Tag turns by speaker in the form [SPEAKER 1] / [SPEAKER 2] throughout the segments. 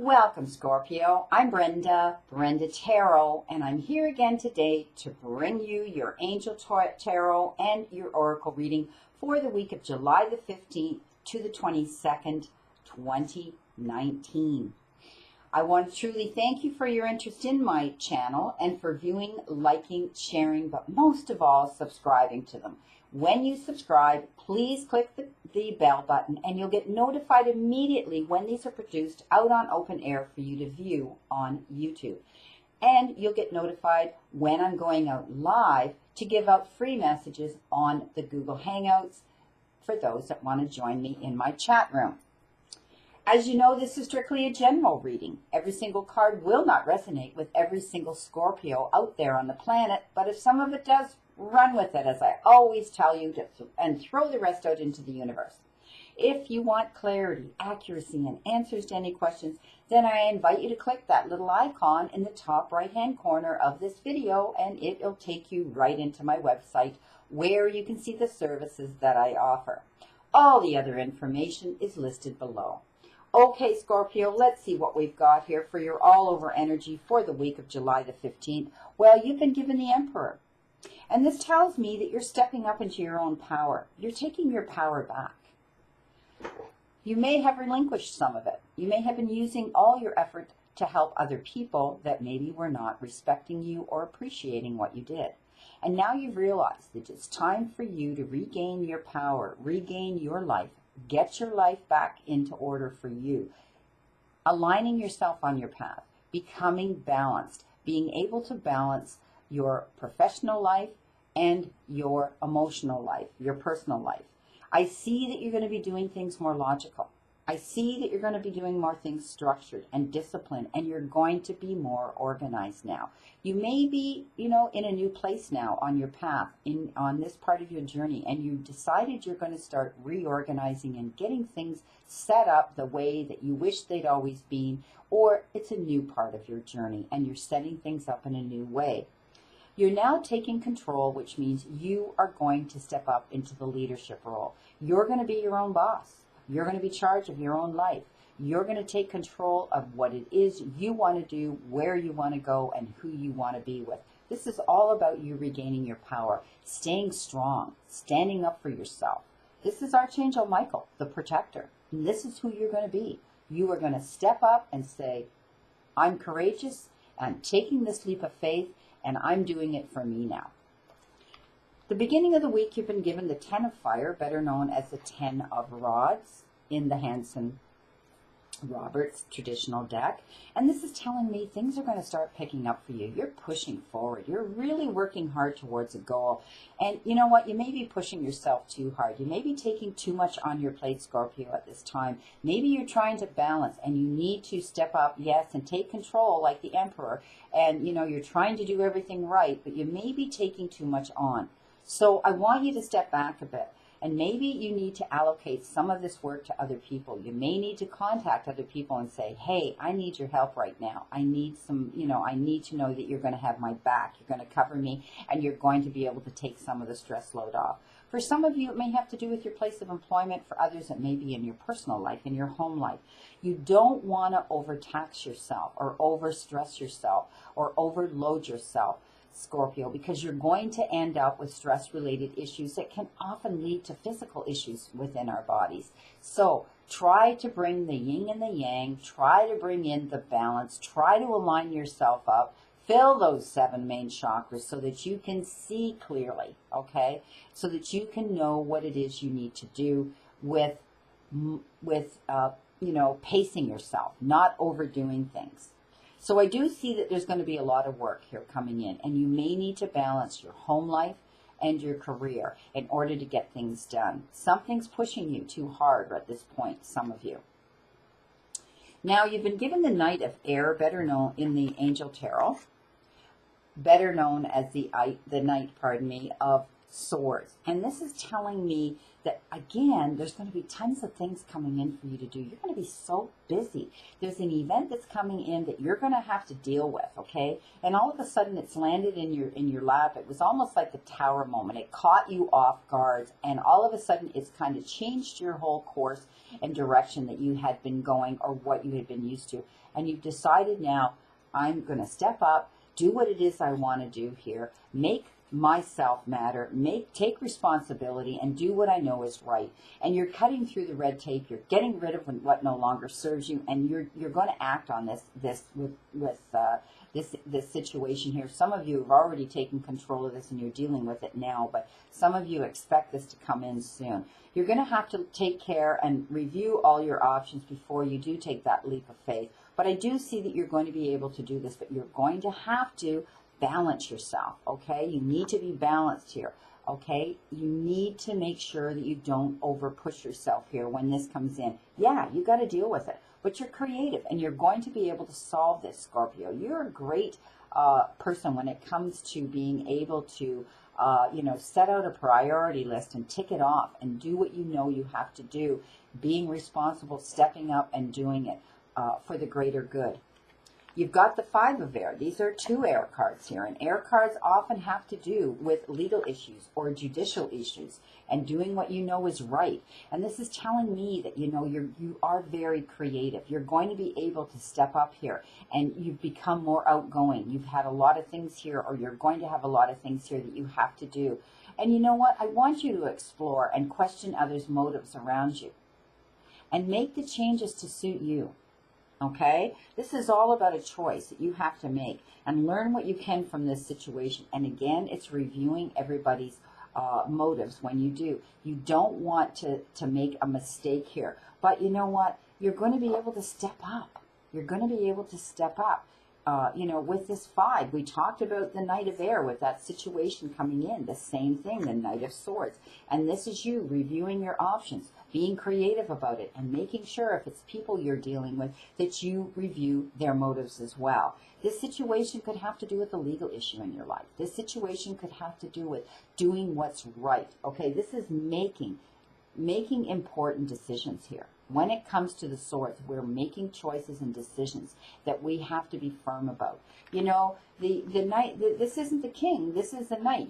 [SPEAKER 1] Welcome, Scorpio. I'm Brenda Tarot, and I'm here again today to bring you your Angel Tarot and your Oracle reading for the week of July the 15th to the 22nd, 2019. I want to truly thank you for your interest in my channel and for viewing, liking, sharing, but most of all, subscribing to them. When you subscribe, please click the bell button and you'll get notified immediately when these are produced out on open air for you to view on YouTube. And you'll get notified when I'm going out live to give out free messages on the Google Hangouts for those that want to join me in my chat room. As you know, this is strictly a general reading. Every single card will not resonate with every single Scorpio out there on the planet, but if some of it does, run with it, as I always tell you, and throw the rest out into the universe. If you want clarity, accuracy, and answers to any questions, then I invite you to click that little icon in the top right-hand corner of this video, and it'll take you right into my website where you can see the services that I offer. All the other information is listed below. Okay, Scorpio, let's see what we've got here for your all-over energy for the week of July the 15th. Well, you've been given the Emperor. And this tells me that you're stepping up into your own power. You're taking your power back. You may have relinquished some of it. You may have been using all your effort to help other people that maybe were not respecting you or appreciating what you did. And now you've realized that it's time for you to regain your power, regain your life, get your life back into order for you, aligning yourself on your path, becoming balanced, being able to balance your professional life and your emotional life, your personal life. I see that you're going to be doing things more logical. I see that you're going to be doing more things structured and disciplined, and you're going to be more organized now. You may be, in a new place now on your path, on this part of your journey, and you decided you're going to start reorganizing and getting things set up the way that you wish they'd always been, or it's a new part of your journey, and you're setting things up in a new way. You're now taking control, which means you are going to step up into the leadership role. You're going to be your own boss. You're going to be in charge of your own life. You're going to take control of what it is you want to do, where you want to go, and who you want to be with. This is all about you regaining your power, staying strong, standing up for yourself. This is Archangel Michael, the protector. And this is who you're going to be. You are going to step up and say, I'm courageous, I'm taking this leap of faith, and I'm doing it for me now. The beginning of the week, you've been given the 10 of Fire, better known as the 10 of Rods, in the Hanson Roberts traditional deck. And this is telling me things are going to start picking up for you. You're pushing forward. You're really working hard towards a goal. And you know what? You may be pushing yourself too hard. You may be taking too much on your plate, Scorpio, at this time. Maybe you're trying to balance and you need to step up, yes, and take control like the Emperor. And, you're trying to do everything right, but you may be taking too much on. So I want you to step back a bit. And maybe you need to allocate some of this work to other people. You may need to contact other people and say, hey, I need your help right now. I need some, I need to know that you're going to have my back. You're going to cover me, and you're going to be able to take some of the stress load off. For some of you, it may have to do with your place of employment. For others, it may be in your personal life, in your home life. You don't want to overtax yourself or overstress yourself or overload yourself, Scorpio, because you're going to end up with stress-related issues that can often lead to physical issues within our bodies. So try to bring the yin and the yang, try to bring in the balance, try to align yourself up, fill those 7 main chakras so that you can see clearly, okay? So that you can know what it is you need to do with pacing yourself, not overdoing things. So I do see that there's going to be a lot of work here coming in, and you may need to balance your home life and your career in order to get things done. Something's pushing you too hard at this point, some of you. Now, you've been given the Knight of Air, better known in the Angel Tarot, better known as the Knight, of Swords. And this is telling me that, again, there's going to be tons of things coming in for you to do. You're going to be so busy. There's an event that's coming in that you're going to have to deal with, okay? And all of a sudden it's landed in your lap. It was almost like the tower moment. It caught you off guard, and all of a sudden it's kind of changed your whole course and direction that you had been going, or what you had been used to. And you've decided now, I'm going to step up, do what it is I want to do here, make myself matter, take responsibility, and do what I know is right. And you're cutting through the red tape. You're getting rid of what no longer serves you, and you're going to act on this situation here. Some of you have already taken control of this and you're dealing with it now, but some of you expect this to come in soon. You're going to have to take care and review all your options before you do take that leap of faith. But I do see that you're going to be able to do this, but you're going to have to balance yourself, okay? You need to be balanced here, okay? You need to make sure that you don't over push yourself here when this comes in. Yeah, you got to deal with it, but you're creative and you're going to be able to solve this, Scorpio. You're a great person when it comes to being able to, set out a priority list and tick it off and do what you know you have to do, being responsible, stepping up and doing it for the greater good. You've got the Five of Air. These are two air cards here, and air cards often have to do with legal issues or judicial issues and doing what you know is right. And this is telling me that, you are very creative. You're going to be able to step up here, and you've become more outgoing. You've had a lot of things here, or you're going to have a lot of things here that you have to do. And you know what? I want you to explore and question others' motives around you and make the changes to suit you. Okay, this is all about a choice that you have to make, and learn what you can from this situation. And again, it's reviewing everybody's motives when you do. You don't want to make a mistake here, but you know what? You're going to be able to step up. You're going to be able to step up. With this Five, we talked about the Knight of Air with that situation coming in, the same thing, the Knight of Swords. And this is you reviewing your options, being creative about it, and making sure if it's people you're dealing with that you review their motives as well. This situation could have to do with a legal issue in your life. This situation could have to do with doing what's right. Okay, this is making important decisions here. When it comes to the Swords, we're making choices and decisions that we have to be firm about. The Knight, this isn't the King, this is the Knight,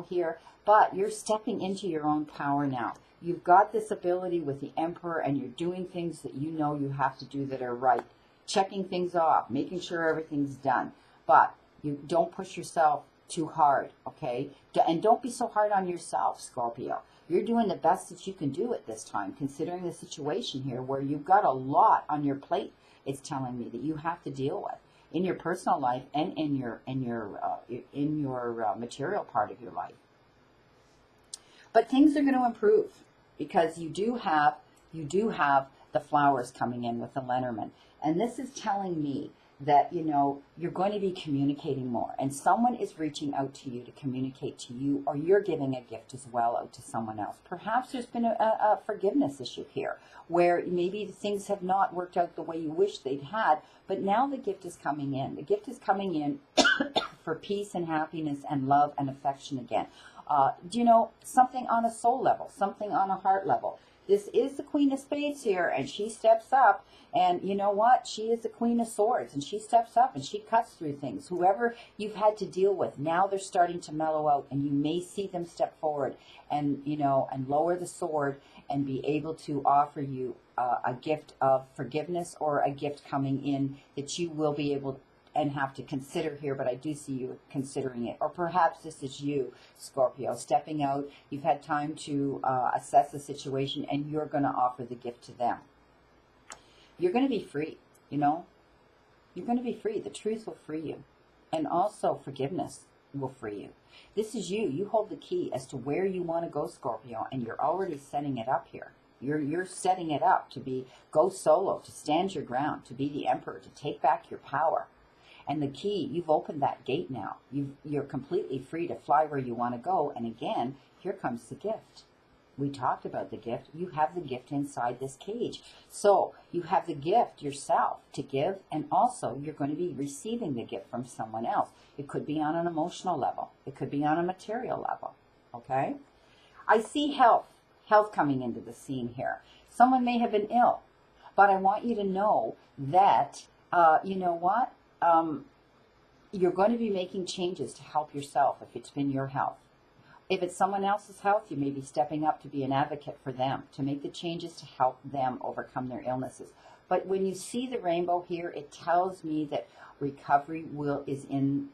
[SPEAKER 1] here, but you're stepping into your own power now. You've got this ability with the Emperor, and you're doing things that you know you have to do that are right. Checking things off, making sure everything's done. But you don't push yourself too hard, okay? And don't be so hard on yourself, Scorpio. You're doing the best that you can do at this time, considering the situation here where you've got a lot on your plate. It's telling me that you have to deal with in your personal life and in your material part of your life. But things are going to improve because you do have the flowers coming in with the Lenormand, and this is telling me that you're going to be communicating more, and someone is reaching out to you to communicate to you, or you're giving a gift as well out to someone else. Perhaps there's been a forgiveness issue here where maybe things have not worked out the way you wish they'd had, but now the gift is coming in. The gift is coming in for peace and happiness and love and affection again. Something on a soul level, something on a heart level. This is the Queen of Spades here, and she steps up, and you know what? She is the Queen of Swords, and she steps up and she cuts through things. Whoever you've had to deal with, now they're starting to mellow out, and you may see them step forward and lower the sword and be able to offer you a gift of forgiveness, or a gift coming in that you will be able and have to consider here, but I do see you considering it. Or perhaps this is you, Scorpio, stepping out. You've had time to assess the situation, and you're going to offer the gift to them. You're going to be free, You're going to be free. The truth will free you. And also forgiveness will free you. This is you. You hold the key as to where you want to go, Scorpio, and you're already setting it up here. You're setting it up to go solo, to stand your ground, to be the Emperor, to take back your power. And the key, you've opened that gate now. You're completely free to fly where you want to go. And again, here comes the gift. We talked about the gift. You have the gift inside this cage. So you have the gift yourself to give, and also you're going to be receiving the gift from someone else. It could be on an emotional level. It could be on a material level. okay? I see health coming into the scene here. Someone may have been ill, but I want you to know that, you know what? You're going to be making changes to help yourself if it's been your health. If it's someone else's health, you may be stepping up to be an advocate for them, to make the changes to help them overcome their illnesses. But when you see the rainbow here, it tells me that recovery is in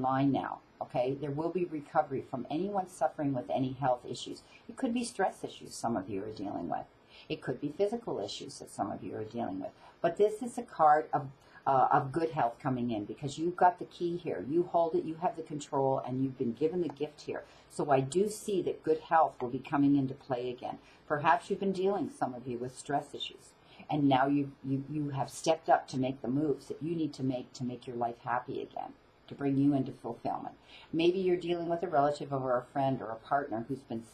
[SPEAKER 1] line now. Okay, there will be recovery from anyone suffering with any health issues. It could be stress issues some of you are dealing with. It could be physical issues that some of you are dealing with. But this is a card of good health coming in, because you've got the key here. You hold it, you have the control, and you've been given the gift here. So I do see that good health will be coming into play again. Perhaps you've been dealing, some of you, with stress issues, and now you have stepped up to make the moves that you need to make your life happy again, to bring you into fulfillment. Maybe you're dealing with a relative or a friend or a partner who's been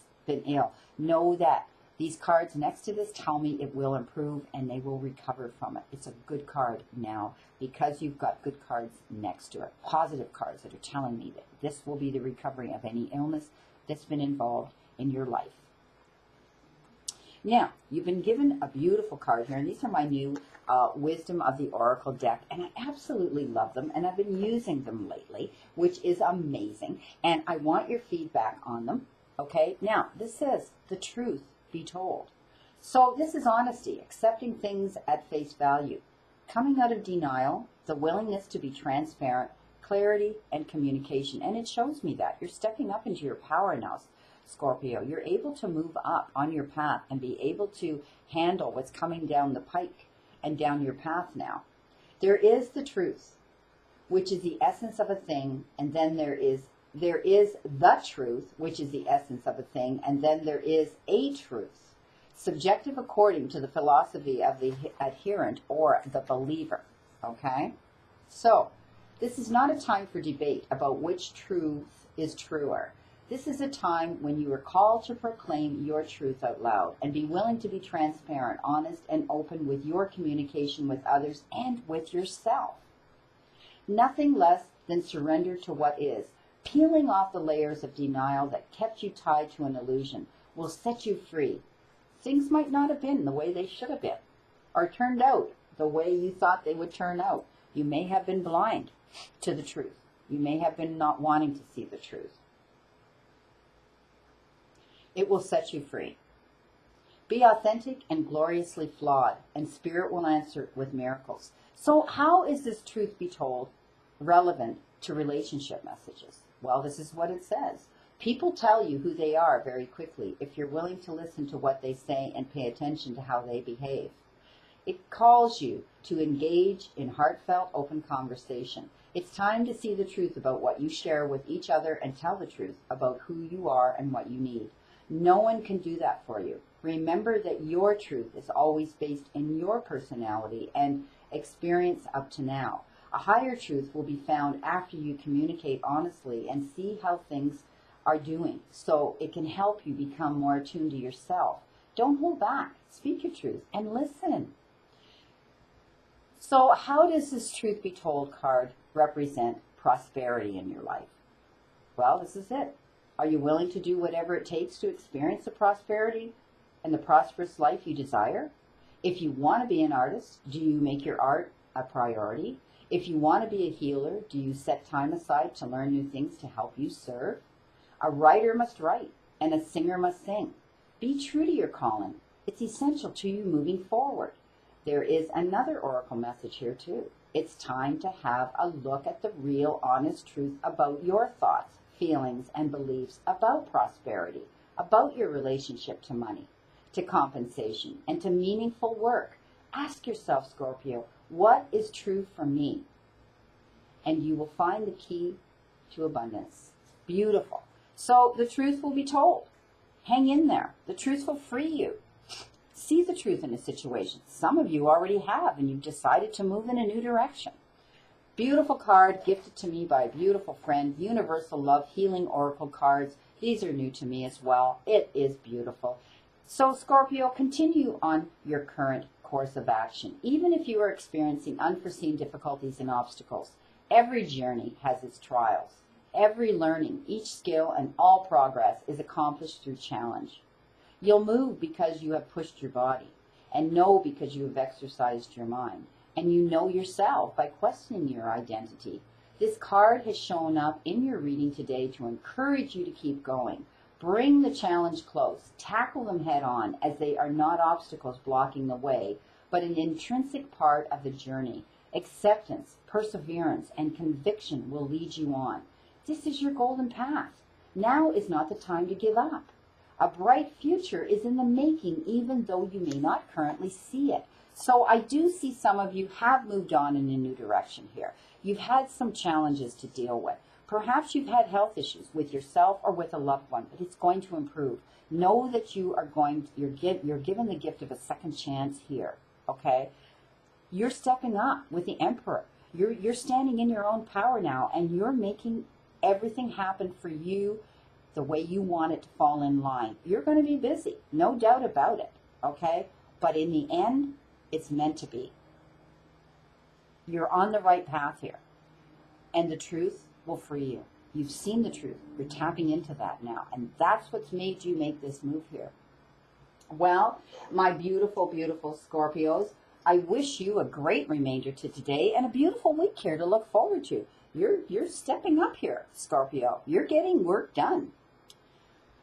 [SPEAKER 1] ill. Know that these cards next to this tell me it will improve and they will recover from it. It's a good card now because you've got good cards next to it. Positive cards that are telling me that this will be the recovery of any illness that's been involved in your life. Now, you've been given a beautiful card here, and these are my new Wisdom of the Oracle deck, and I absolutely love them, and I've been using them lately, which is amazing, and I want your feedback on them, okay? Now, this says, the truth be told. So this is honesty, accepting things at face value, coming out of denial, the willingness to be transparent, clarity, and communication, and it shows me that. You're stepping up into your power now, Scorpio. You're able to move up on your path and be able to handle what's coming down the pike and down your path now. There is the truth, which is the essence of a thing, and then there is the truth, which is the essence of a thing, and then there is a truth, subjective according to the philosophy of the adherent or the believer, okay? So, this is not a time for debate about which truth is truer. This is a time when you are called to proclaim your truth out loud and be willing to be transparent, honest, and open with your communication with others and with yourself. Nothing less than surrender to what is. Peeling off the layers of denial that kept you tied to an illusion will set you free. Things might not have been the way they should have been, or turned out the way you thought they would turn out. You may have been blind to the truth. You may have been not wanting to see the truth. It will set you free. Be authentic and gloriously flawed, and Spirit will answer with miracles. So how is this truth be told relevant to relationship messages? Well, this is what it says. People tell you who they are very quickly if you're willing to listen to what they say and pay attention to how they behave. It calls you to engage in heartfelt, open conversation. It's time to see the truth about what you share with each other and tell the truth about who you are and what you need. No one can do that for you. Remember that your truth is always based in your personality and experience up to now. A higher truth will be found after you communicate honestly and see how things are doing, so it can help you become more attuned to yourself. Don't hold back. Speak your truth and listen. So how does this truth be told card represent prosperity in your life? Well, this is it. Are you willing to do whatever it takes to experience the prosperity and the prosperous life you desire? If you want to be an artist, do you make your art a priority? If you want to be a healer, do you set time aside to learn new things to help you serve? A writer must write, and a singer must sing. Be true to your calling. It's essential to you moving forward. There is another oracle message here too. It's time to have a look at the real, honest truth about your thoughts, feelings, and beliefs about prosperity, about your relationship to money, to compensation, and to meaningful work. Ask yourself, Scorpio, what is true for me? And you will find the key to abundance. Beautiful. So the truth will be told. Hang in there. The truth will free you. See the truth in a situation. Some of you already have, and you've decided to move in a new direction. Beautiful card gifted to me by a beautiful friend. Universal Love Healing Oracle cards. These are new to me as well. It is beautiful. So Scorpio, continue on your current course of action. Even if you are experiencing unforeseen difficulties and obstacles, every journey has its trials. Every learning, each skill, and all progress is accomplished through challenge. You'll move because you have pushed your body, and know because you have exercised your mind. And you know yourself by questioning your identity. This card has shown up in your reading today to encourage you to keep going. Bring the challenge close. Tackle them head on, as they are not obstacles blocking the way, but an intrinsic part of the journey. Acceptance, perseverance, and conviction will lead you on. This is your golden path. Now is not the time to give up. A bright future is in the making, even though you may not currently see it. So I do see some of you have moved on in a new direction here. You've had some challenges to deal with. Perhaps you've had health issues with yourself or with a loved one, but it's going to improve. Know that you're given the gift of a second chance here, okay? You're stepping up with the Emperor. You're standing in your own power now, and you're making everything happen for you the way you want it to fall in line. You're going to be busy, no doubt about it, okay? But in the end, it's meant to be. You're on the right path here, and the truth will free you. You've seen the truth. You're tapping into that now, and that's what's made you make this move here. Well, my beautiful, beautiful Scorpios, I wish you a great remainder to today and a beautiful week here to look forward to. You're stepping up here, Scorpio. You're getting work done.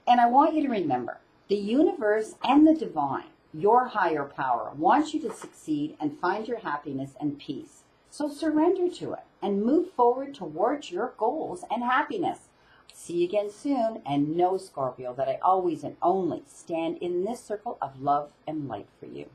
[SPEAKER 1] And I want you to remember, the universe and the divine, your higher power, wants you to succeed and find your happiness and peace. So surrender to it and move forward towards your goals and happiness. See you again soon, and know, Scorpio, that I always and only stand in this circle of love and light for you.